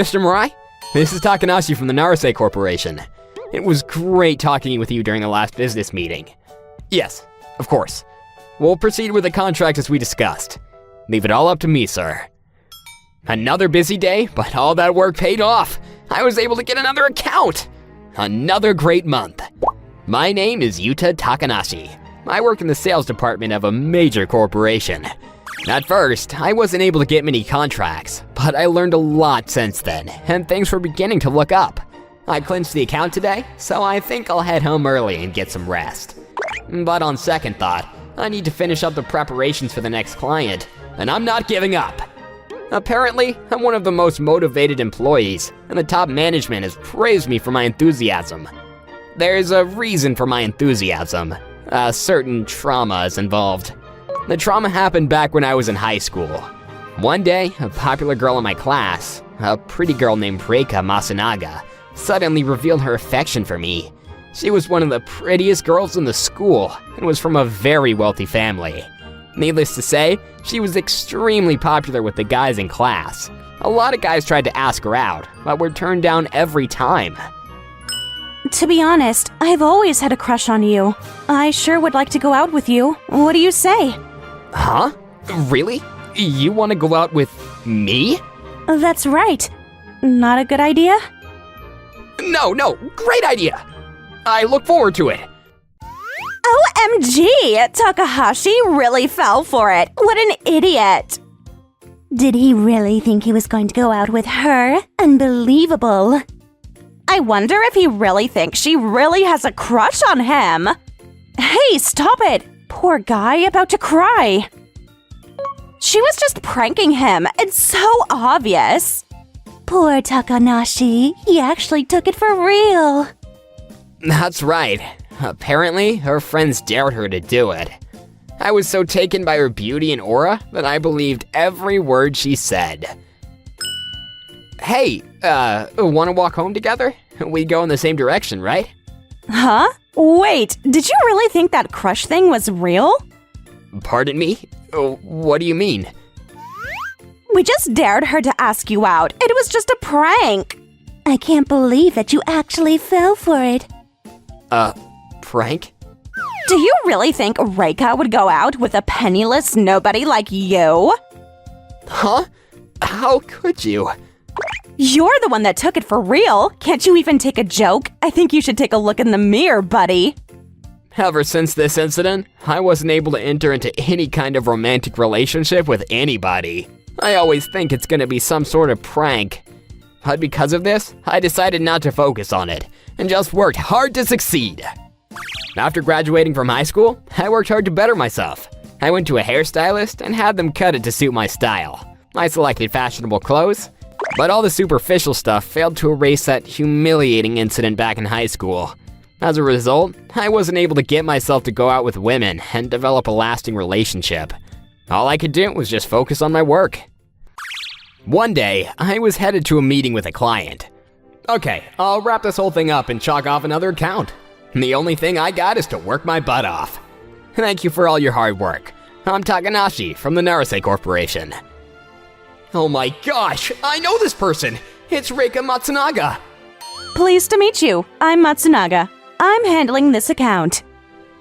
Mr. Mirai, this is Takanashi from the Narase Corporation. It was great talking with you during the last business meeting. Yes, of course. We'll proceed with the contract as we discussed. Leave it all up to me, sir. Another busy day, but all that work paid off. I was able to get another account. Another great month. My name is Yuta Takanashi. I work in the sales department of a major corporation. At first, I wasn't able to get many contracts, but I learned a lot since then, and things were beginning to look up. I clinched the account today, so I think I'll head home early and get some rest. But on second thought, I need to finish up the preparations for the next client, and I'm not giving up. Apparently, I'm one of the most motivated employees, and the top management has praised me for my enthusiasm. There's a reason for my enthusiasm. A certain trauma is involved. The trauma happened back when I was in high school. One day, a popular girl in my class, a pretty girl named Reika Masunaga, suddenly revealed her affection for me. She was one of the prettiest girls in the school and was from a very wealthy family. Needless to say, she was extremely popular with the guys in class. A lot of guys tried to ask her out, but were turned down every time. To be honest, I've always had a crush on you. I sure would like to go out with you. What do you say? Huh? Really? You want to go out with me? That's right. Not a good idea? No, great idea! I look forward to it. OMG! Takahashi really fell for it. What an idiot! Did he really think he was going to go out with her? Unbelievable. I wonder if he really thinks she really has a crush on him. Hey, stop it! Poor guy about to cry. She was just pranking him. It's so obvious. Poor Takanashi. He actually took it for real. That's right. Apparently, her friends dared her to do it. I was so taken by her beauty and aura that I believed every word she said. Hey, wanna walk home together? We go in the same direction, right? Huh? Wait, did you really think that crush thing was real? Pardon me? What do you mean? We just dared her to ask you out. It was just a prank. I can't believe that you actually fell for it. Prank? Do you really think Reika would go out with a penniless nobody like you? Huh? How could you? You're the one that took it for real. Can't you even take a joke? I think you should take a look in the mirror, buddy. Ever since this incident, I wasn't able to enter into any kind of romantic relationship with anybody. I always think it's gonna be some sort of prank. But because of this, I decided not to focus on it, and just worked hard to succeed. After graduating from high school, I worked hard to better myself. I went to a hairstylist and had them cut it to suit my style. I selected fashionable clothes, but all the superficial stuff failed to erase that humiliating incident back in high school. As a result, I wasn't able to get myself to go out with women and develop a lasting relationship. All I could do was just focus on my work. One day, I was headed to a meeting with a client. Okay, I'll wrap this whole thing up and chalk off another account. The only thing I got is to work my butt off. Thank you for all your hard work. I'm Takanashi from the Narase Corporation. Oh my gosh, I know this person! It's Reika Matsunaga! Pleased to meet you. I'm Matsunaga. I'm handling this account.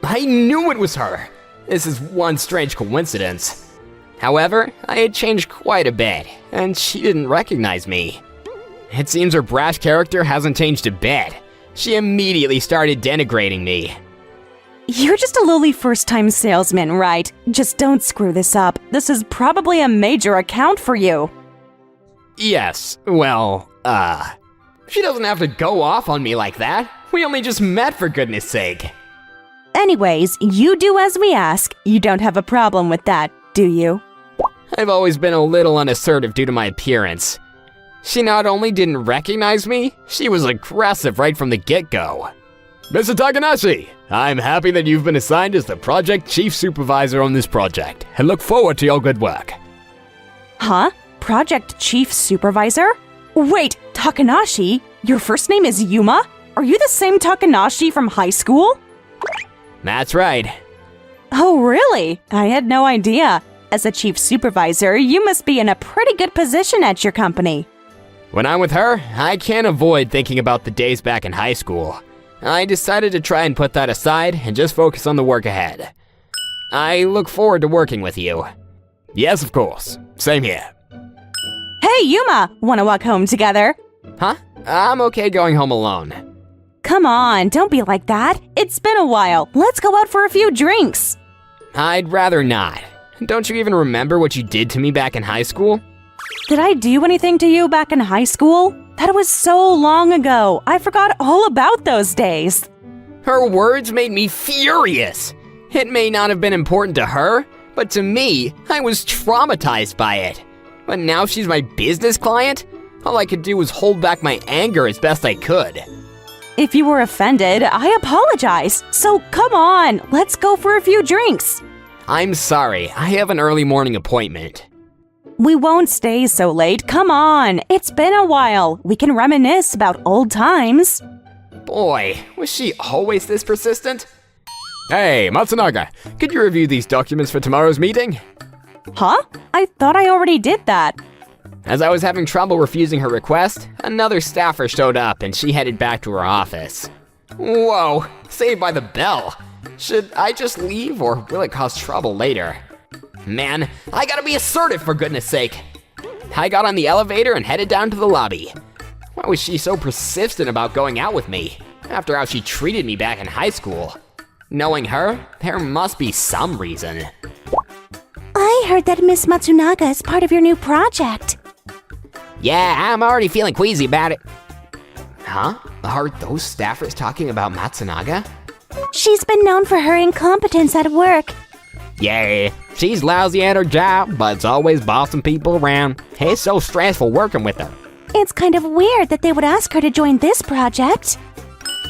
I knew it was her! This is one strange coincidence. However, I had changed quite a bit, and she didn't recognize me. It seems her brash character hasn't changed a bit. She immediately started denigrating me. You're just a lowly first-time salesman, right? Just don't screw this up. This is probably a major account for you. Yes, well, she doesn't have to go off on me like that. We only just met, for goodness sake. Anyways, you do as we ask. You don't have a problem with that, do you? I've always been a little unassertive due to my appearance. She not only didn't recognize me, she was aggressive right from the get-go. Mr. Takanashi, I'm happy that you've been assigned as the Project Chief Supervisor on this project, and look forward to your good work. Huh? Project Chief Supervisor? Wait, Takanashi? Your first name is Yuma? Are you the same Takanashi from high school? That's right. Oh, really? I had no idea. As a Chief Supervisor, you must be in a pretty good position at your company. When I'm with her, I can't avoid thinking about the days back in high school. I decided to try and put that aside and just focus on the work ahead. I look forward to working with you. Yes, of course. Same here. Hey, Yuma! Wanna walk home together? Huh? I'm okay going home alone. Come on, don't be like that. It's been a while. Let's go out for a few drinks. I'd rather not. Don't you even remember what you did to me back in high school? Did I do anything to you back in high school? That was so long ago. I forgot all about those days. Her words made me furious. It may not have been important to her, but to me, I was traumatized by it. But now she's my business client? All I could do was hold back my anger as best I could. If you were offended, I apologize. So come on, let's go for a few drinks. I'm sorry, I have an early morning appointment. We won't stay so late. Come on, it's been a while. We can reminisce about old times. Boy, was she always this persistent? Hey, Matsunaga, could you review these documents for tomorrow's meeting? Huh? I thought I already did that. As I was having trouble refusing her request, another staffer showed up and she headed back to her office. Whoa, saved by the bell. Should I just leave or will it cause trouble later? Man, I gotta be assertive for goodness sake. I got on the elevator and headed down to the lobby. Why was she so persistent about going out with me, after how she treated me back in high school? Knowing her, there must be some reason. I heard that Miss Matsunaga is part of your new project. Yeah, I'm already feeling queasy about it. Huh? Are those staffers talking about Matsunaga? She's been known for her incompetence at work. Yeah, she's lousy at her job, but it's always bossing people around. It's so stressful working with her. It's kind of weird that they would ask her to join this project.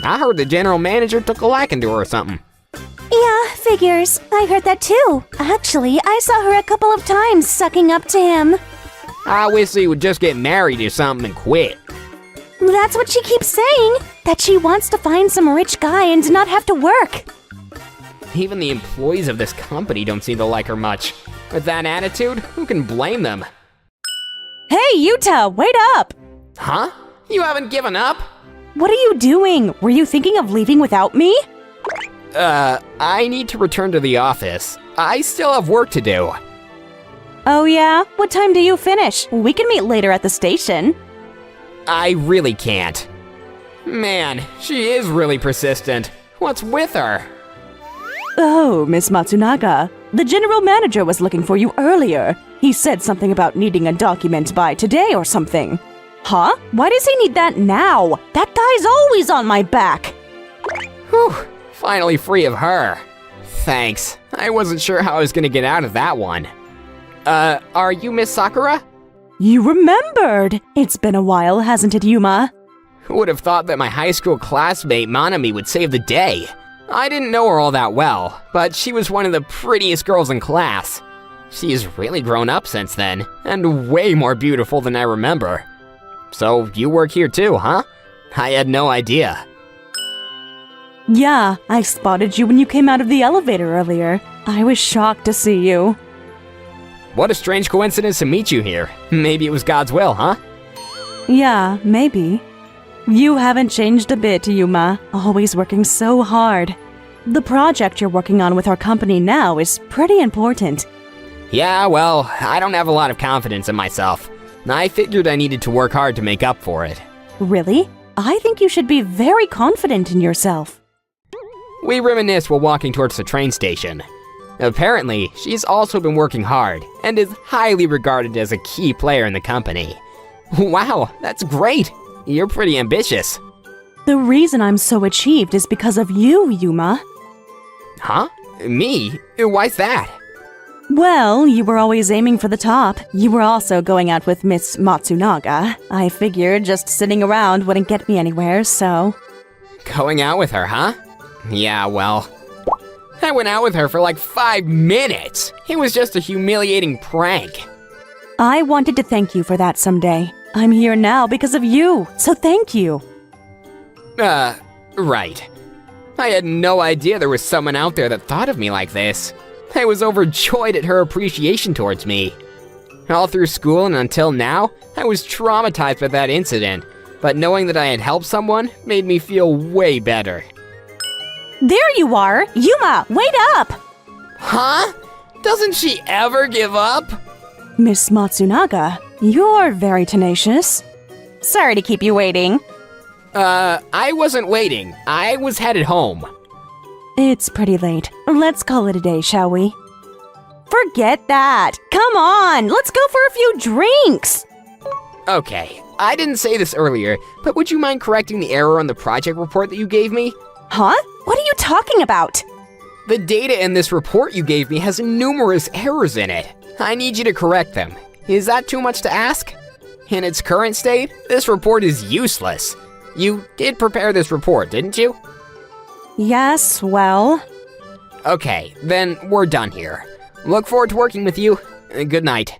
I heard the general manager took a liking to her or something. Yeah, figures. I heard that too. Actually, I saw her a couple of times sucking up to him. I wish she would just get married or something and quit. That's what she keeps saying, that she wants to find some rich guy and not have to work. Even the employees of this company don't seem to like her much. With that attitude, who can blame them? Hey, Yuta, wait up! Huh? You haven't given up? What are you doing? Were you thinking of leaving without me? I need to return to the office. I still have work to do. Oh yeah? What time do you finish? We can meet later at the station. I really can't. Man, she is really persistent. What's with her? Oh, Miss Matsunaga. The general manager was looking for you earlier. He said something about needing a document by today or something. Huh? Why does he need that now? That guy's always on my back. Whew, finally free of her. Thanks. I wasn't sure how I was gonna get out of that one. Are you Miss Sakura? You remembered! It's been a while, hasn't it, Yuma? Who would have thought that my high school classmate Manami would save the day? I didn't know her all that well, but she was one of the prettiest girls in class. She's really grown up since then, and way more beautiful than I remember. So you work here too, huh? I had no idea. Yeah, I spotted you when you came out of the elevator earlier. I was shocked to see you. What a strange coincidence to meet you here. Maybe it was God's will, huh? Yeah, maybe. You haven't changed a bit, Yuma. Always working so hard. The project you're working on with our company now is pretty important. Yeah, well, I don't have a lot of confidence in myself. I figured I needed to work hard to make up for it. Really? I think you should be very confident in yourself. We reminisce while walking towards the train station. Apparently, she's also been working hard and is highly regarded as a key player in the company. Wow, that's great! You're pretty ambitious. The reason I'm so achieved is because of you, Yuma. Huh? Me? Why's that? Well, you were always aiming for the top. You were also going out with Miss Matsunaga. I figured just sitting around wouldn't get me anywhere, so... Going out with her, huh? Yeah, well... I went out with her for like 5 minutes! It was just a humiliating prank. I wanted to thank you for that someday. I'm here now because of you, so thank you. Right. I had no idea there was someone out there that thought of me like this. I was overjoyed at her appreciation towards me. All through school and until now, I was traumatized by that incident, but knowing that I had helped someone made me feel way better. There you are! Yuma, wait up! Huh? Doesn't she ever give up? Miss Matsunaga, you're very tenacious. Sorry to keep you waiting. I wasn't waiting. I was headed home. It's pretty late. Let's call it a day, shall we? Forget that! Come on, let's go for a few drinks! Okay, I didn't say this earlier, but would you mind correcting the error on the project report that you gave me? Huh? What are you talking about? The data in this report you gave me has numerous errors in it. I need you to correct them. Is that too much to ask? In its current state, this report is useless. You did prepare this report, didn't you? Yes, well... Okay, then we're done here. Look forward to working with you. Good night.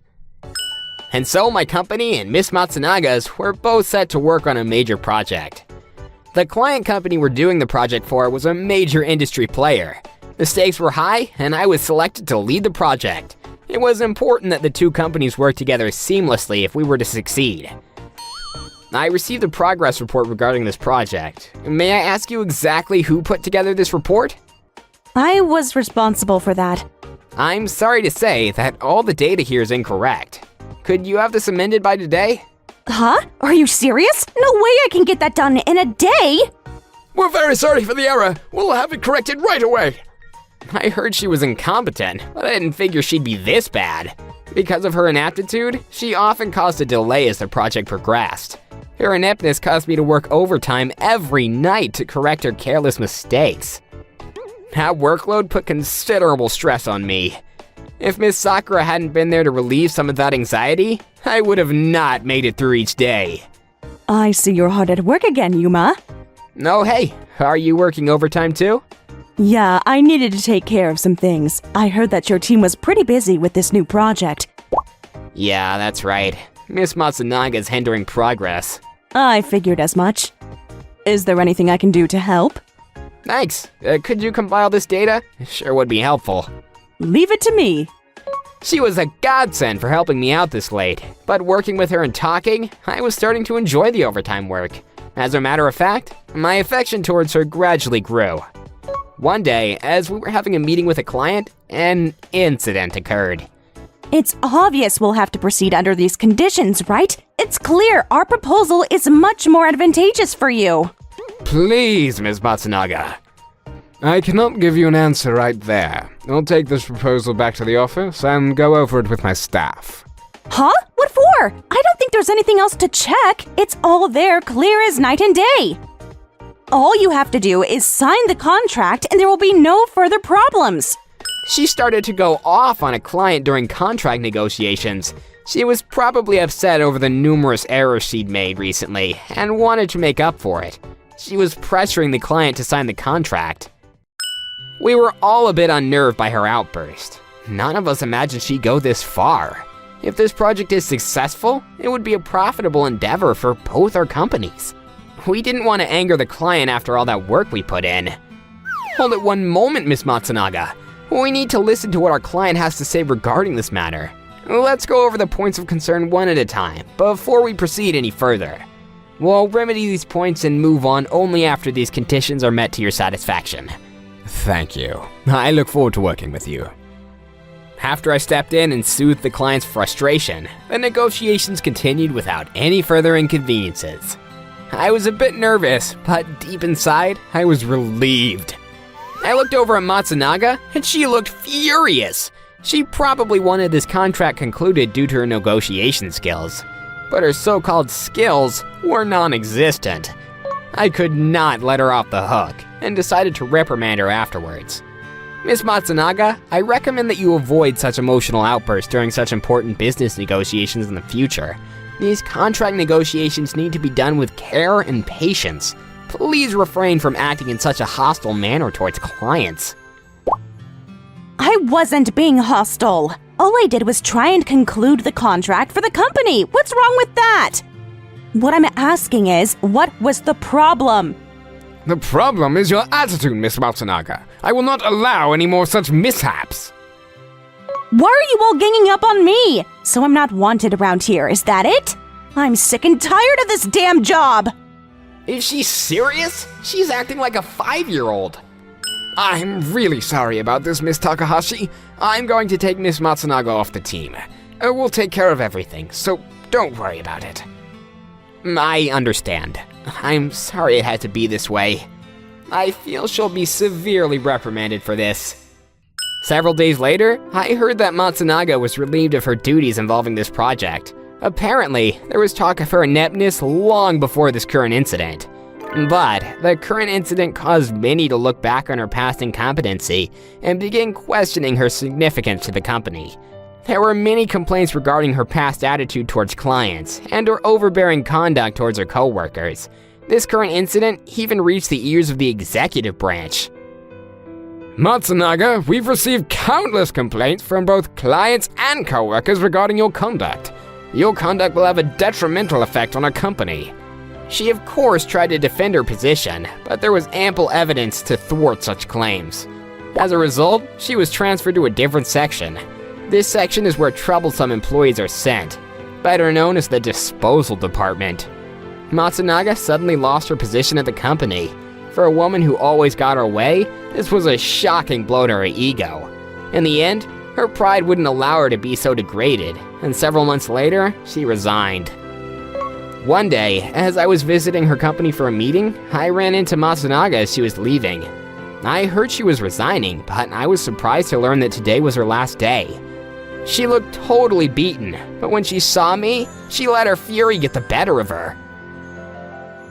And so my company and Miss Matsunaga's were both set to work on a major project. The client company we're doing the project for was a major industry player. The stakes were high, and I was selected to lead the project. It was important that the two companies work together seamlessly if we were to succeed. I received a progress report regarding this project. May I ask you exactly who put together this report? I was responsible for that. I'm sorry to say that all the data here is incorrect. Could you have this amended by today? Huh? Are you serious? No way I can get that done in a day! We're very sorry for the error. We'll have it corrected right away. I heard she was incompetent, but I didn't figure she'd be this bad. Because of her inaptitude, she often caused a delay as the project progressed. Her ineptness caused me to work overtime every night to correct her careless mistakes. That workload put considerable stress on me. If Miss Sakura hadn't been there to relieve some of that anxiety, I would have not made it through each day. I see you're hard at work again, Yuma. No, hey, are you working overtime too? Yeah, I needed to take care of some things. I heard that your team was pretty busy with this new project. Yeah, that's right. Miss Matsunaga's hindering progress. I figured as much. Is there anything I can do to help? Thanks. Could you compile this data? Sure would be helpful. Leave it to me. She was a godsend for helping me out this late, but working with her and talking, I was starting to enjoy the overtime work. As a matter of fact, my affection towards her gradually grew. One day, as we were having a meeting with a client, an incident occurred. It's obvious we'll have to proceed under these conditions, right? It's clear our proposal is much more advantageous for you. Please, Ms. Matsunaga. I cannot give you an answer right there. I'll take this proposal back to the office and go over it with my staff. Huh? What for? I don't think there's anything else to check. It's all there, clear as night and day. All you have to do is sign the contract and there will be no further problems. She started to go off on a client during contract negotiations. She was probably upset over the numerous errors she'd made recently and wanted to make up for it. She was pressuring the client to sign the contract. We were all a bit unnerved by her outburst. None of us imagined she'd go this far. If this project is successful, it would be a profitable endeavor for both our companies. We didn't want to anger the client after all that work we put in. Hold it one moment, Miss Matsunaga. We need to listen to what our client has to say regarding this matter. Let's go over the points of concern one at a time, before we proceed any further. We'll remedy these points and move on only after these conditions are met to your satisfaction. Thank you. I look forward to working with you. After I stepped in and soothed the client's frustration, the negotiations continued without any further inconveniences. I was a bit nervous, but deep inside, I was relieved. I looked over at Matsunaga, and she looked furious. She probably wanted this contract concluded due to her negotiation skills, but her so-called skills were non-existent. I could not let her off the hook, and decided to reprimand her afterwards. Miss Matsunaga, I recommend that you avoid such emotional outbursts during such important business negotiations in the future. These contract negotiations need to be done with care and patience. Please refrain from acting in such a hostile manner towards clients. I wasn't being hostile. All I did was try and conclude the contract for the company. What's wrong with that? What I'm asking is, what was the problem? The problem is your attitude, Miss Matsunaga. I will not allow any more such mishaps. Why are you all ganging up on me? So I'm not wanted around here, is that it? I'm sick and tired of this damn job! Is she serious? She's acting like a 5-year-old. I'm really sorry about this, Miss Takahashi. I'm going to take Miss Matsunaga off the team. We'll take care of everything, so don't worry about it. I understand. I'm sorry it had to be this way. I feel she'll be severely reprimanded for this. Several days later, I heard that Matsunaga was relieved of her duties involving this project. Apparently, there was talk of her ineptness long before this current incident. But the current incident caused many to look back on her past incompetency and begin questioning her significance to the company. There were many complaints regarding her past attitude towards clients and her overbearing conduct towards her coworkers. This current incident even reached the ears of the executive branch. Matsunaga, we've received countless complaints from both clients and coworkers regarding your conduct. Your conduct will have a detrimental effect on our company. She of course tried to defend her position, but there was ample evidence to thwart such claims. As a result, she was transferred to a different section. This section is where troublesome employees are sent, better known as the disposal department. Matsunaga suddenly lost her position at the company. For a woman who always got her way, this was a shocking blow to her ego. In the end, her pride wouldn't allow her to be so degraded, and several months later, she resigned. One day, as I was visiting her company for a meeting, I ran into Matsunaga as she was leaving. I heard she was resigning, but I was surprised to learn that today was her last day. She looked totally beaten, but when she saw me, she let her fury get the better of her.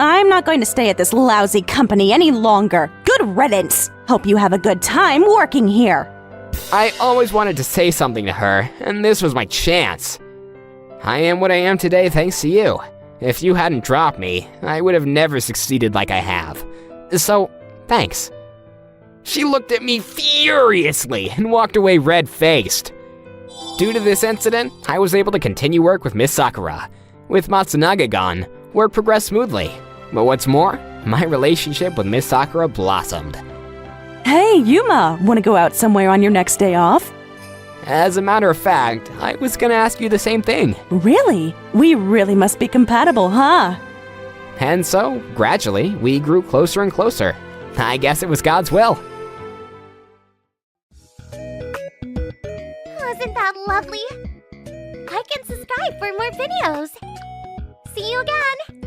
I'm not going to stay at this lousy company any longer. Good riddance. Hope you have a good time working here. I always wanted to say something to her, and this was my chance. I am what I am today thanks to you. If you hadn't dropped me, I would have never succeeded like I have. So, thanks. She looked at me furiously and walked away red-faced. Due to this incident, I was able to continue work with Miss Sakura. With Matsunaga gone, work progressed smoothly. But what's more, my relationship with Miss Sakura blossomed. Hey, Yuma, want to go out somewhere on your next day off? As a matter of fact, I was gonna ask you the same thing. Really? We really must be compatible, huh? And so, gradually, we grew closer and closer. I guess it was God's will. Isn't that lovely? I can subscribe for more videos. See you again!